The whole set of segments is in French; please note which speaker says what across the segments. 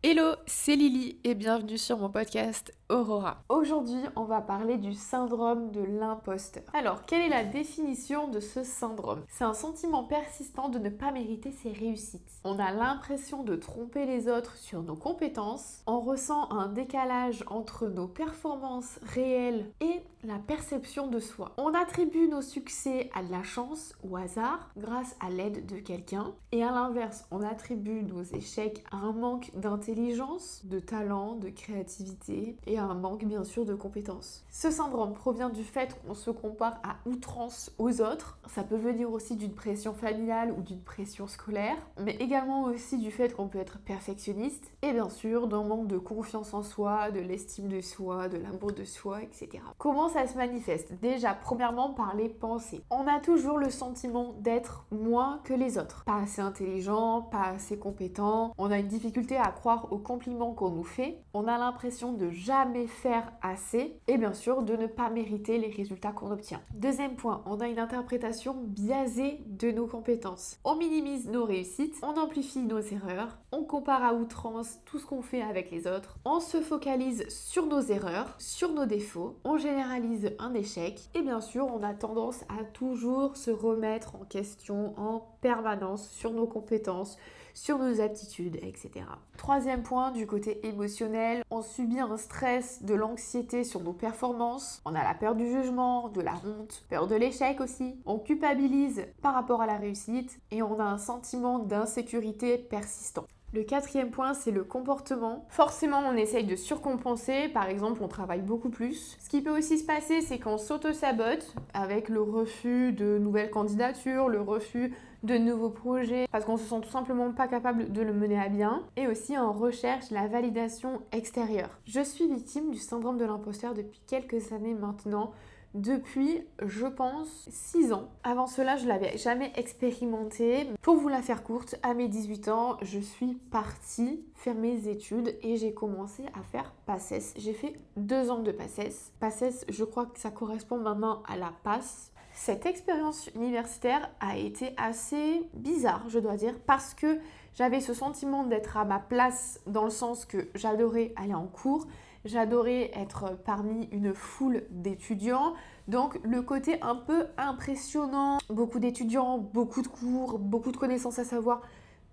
Speaker 1: Hello, c'est Lily et bienvenue sur mon podcast Aurora. Aujourd'hui, on va parler du syndrome de l'imposteur. Alors, quelle est la définition de ce syndrome? C'est un sentiment persistant de ne pas mériter ses réussites. On a l'impression de tromper les autres sur nos compétences. On ressent un décalage entre nos performances réelles et la perception de soi. On attribue nos succès à de la chance, au hasard, grâce à l'aide de quelqu'un. Et à l'inverse, on attribue nos échecs à un manque d'intelligence, de talent, de créativité et à un manque bien sûr de compétences. Ce syndrome provient du fait qu'on se compare à outrance aux autres. Ça peut venir aussi d'une pression familiale ou d'une pression scolaire, mais également aussi du fait qu'on peut être perfectionniste et bien sûr d'un manque de confiance en soi, de l'estime de soi, de l'amour de soi, etc. Comment ça se manifeste? Déjà, premièrement, par les pensées. On a toujours le sentiment d'être moins que les autres. Pas assez intelligent, pas assez compétent. On a une difficulté à croire aux compliments qu'on nous fait. On a l'impression de jamais faire assez. Et bien sûr, de ne pas mériter les résultats qu'on obtient. Deuxième point, on a une interprétation biaisée de nos compétences. On minimise nos réussites, on amplifie nos erreurs, on compare à outrance tout ce qu'on fait avec les autres, on se focalise sur nos erreurs, sur nos défauts, on généralise un échec et bien sûr on a tendance à toujours se remettre en question en permanence sur nos compétences, sur nos aptitudes, etc. Troisième point, du côté émotionnel, on subit un stress, de l'anxiété sur nos performances, on a la peur du jugement, de la honte, peur de l'échec aussi, on culpabilise par rapport à la réussite et on a un sentiment d'insécurité persistant. Le quatrième point, c'est le comportement. Forcément, on essaye de surcompenser. Par exemple, on travaille beaucoup plus. Ce qui peut aussi se passer, c'est qu'on s'auto-sabote avec le refus de nouvelles candidatures, le refus de nouveaux projets, parce qu'on se sent tout simplement pas capable de le mener à bien. Et aussi, on recherche la validation extérieure. Je suis victime du syndrome de l'imposteur depuis quelques années maintenant. Depuis, je pense, 6 ans. Avant cela, je ne l'avais jamais expérimenté. Pour vous la faire courte, à mes 18 ans, je suis partie faire mes études et j'ai commencé à faire PACES. J'ai fait 2 ans de PACES. PACES, je crois que ça correspond maintenant à la passe. Cette expérience universitaire a été assez bizarre, je dois dire, parce que j'avais ce sentiment d'être à ma place dans le sens que j'adorais aller en cours, j'adorais être parmi une foule d'étudiants, donc le côté un peu impressionnant, beaucoup d'étudiants, beaucoup de cours, beaucoup de connaissances à savoir,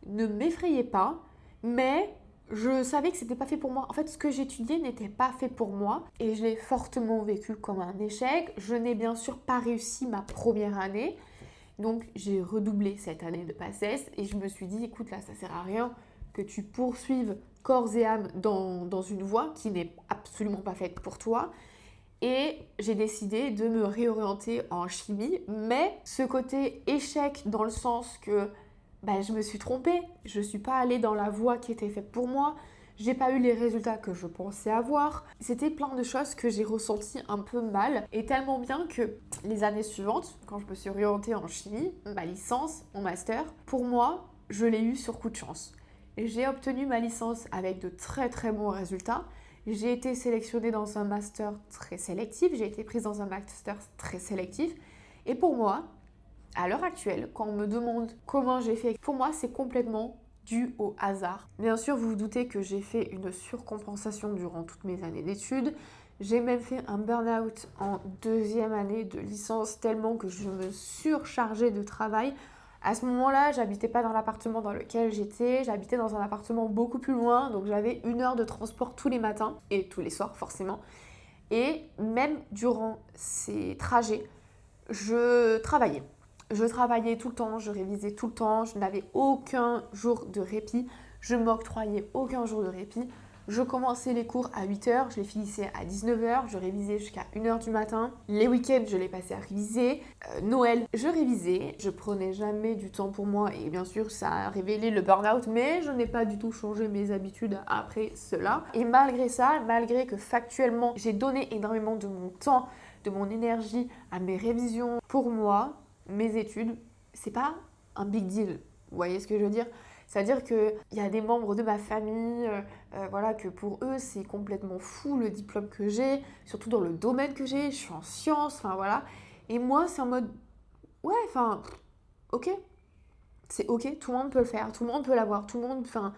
Speaker 1: ne m'effrayait pas, mais je savais que c'était pas fait pour moi. En fait, ce que j'étudiais n'était pas fait pour moi et je l'ai fortement vécu comme un échec. Je n'ai bien sûr pas réussi ma première année, donc j'ai redoublé cette année de PACES et je me suis dit, écoute là, ça sert à rien que tu poursuives corps et âme dans une voie qui n'est absolument pas faite pour toi. Et j'ai décidé de me réorienter en chimie, mais ce côté échec dans le sens que je me suis trompée, je ne suis pas allée dans la voie qui était faite pour moi, j'ai pas eu les résultats que je pensais avoir. C'était plein de choses que j'ai ressenties un peu mal et tellement bien que les années suivantes, quand je me suis réorientée en chimie, ma licence, mon master, pour moi, je l'ai eu sur coup de chance. J'ai obtenu ma licence avec de très très bons résultats. J'ai été sélectionnée dans un master très sélectif, j'ai été prise dans un master très sélectif. Et pour moi, à l'heure actuelle, quand on me demande comment j'ai fait, pour moi c'est complètement dû au hasard. Bien sûr, vous vous doutez que j'ai fait une surcompensation durant toutes mes années d'études. J'ai même fait un burn-out en 2e année de licence tellement que je me surchargeais de travail. À ce moment-là, j'habitais pas dans l'appartement dans lequel j'étais, j'habitais dans un appartement beaucoup plus loin, donc j'avais 1 heure de transport tous les matins et tous les soirs forcément. Et même durant ces trajets, je travaillais. Je travaillais tout le temps, je révisais tout le temps, je n'avais aucun jour de répit, je m'octroyais aucun jour de répit. Je commençais les cours à 8h, je les finissais à 19h, je révisais jusqu'à 1h du matin. Les week-ends, je les passais à réviser. Noël, je révisais. Je prenais jamais du temps pour moi et bien sûr, ça a révélé le burn-out, mais je n'ai pas du tout changé mes habitudes après cela. Et malgré ça, malgré que factuellement, j'ai donné énormément de mon temps, de mon énergie à mes révisions, pour moi, mes études, c'est pas un big deal. Vous voyez ce que je veux dire? C'est-à-dire qu'il y a des membres de ma famille, voilà, que pour eux, c'est complètement fou le diplôme que j'ai, surtout dans le domaine que j'ai, je suis en sciences, enfin voilà. Et moi, c'est en mode, ouais, enfin, ok, c'est ok, tout le monde peut le faire, tout le monde peut l'avoir, tout le monde, enfin,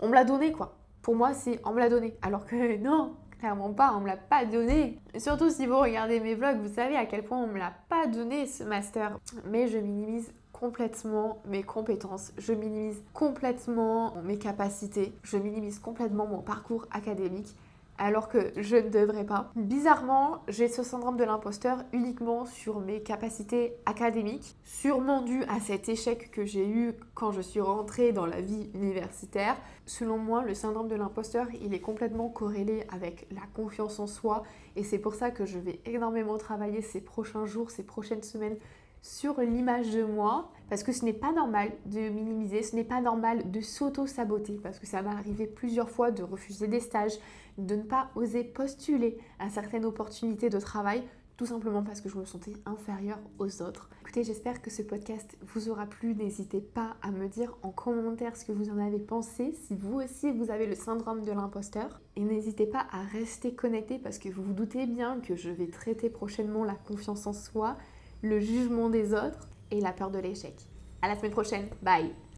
Speaker 1: on me l'a donné quoi. pour moi c'est on me l'a donné. Alors que non, clairement pas, on me l'a pas donné. Et surtout si vous regardez mes vlogs, vous savez à quel point on me l'a pas donné ce master. Mais je minimise complètement mes compétences, je minimise complètement mes capacités, je minimise complètement mon parcours académique alors que je ne devrais pas. Bizarrement, j'ai ce syndrome de l'imposteur uniquement sur mes capacités académiques, sûrement dû à cet échec que j'ai eu quand je suis rentrée dans la vie universitaire. Selon moi, le syndrome de l'imposteur, il est complètement corrélé avec la confiance en soi et c'est pour ça que je vais énormément travailler ces prochains jours, ces prochaines semaines sur l'image de moi, parce que ce n'est pas normal de minimiser, ce n'est pas normal de s'auto-saboter, parce que ça m'est arrivé plusieurs fois de refuser des stages, de ne pas oser postuler à certaines opportunités de travail, tout simplement parce que je me sentais inférieure aux autres. Écoutez, j'espère que ce podcast vous aura plu. N'hésitez pas à me dire en commentaire ce que vous en avez pensé, si vous aussi vous avez le syndrome de l'imposteur. Et n'hésitez pas à rester connecté parce que vous vous doutez bien que je vais traiter prochainement la confiance en soi, le jugement des autres et la peur de l'échec. À la semaine prochaine, bye!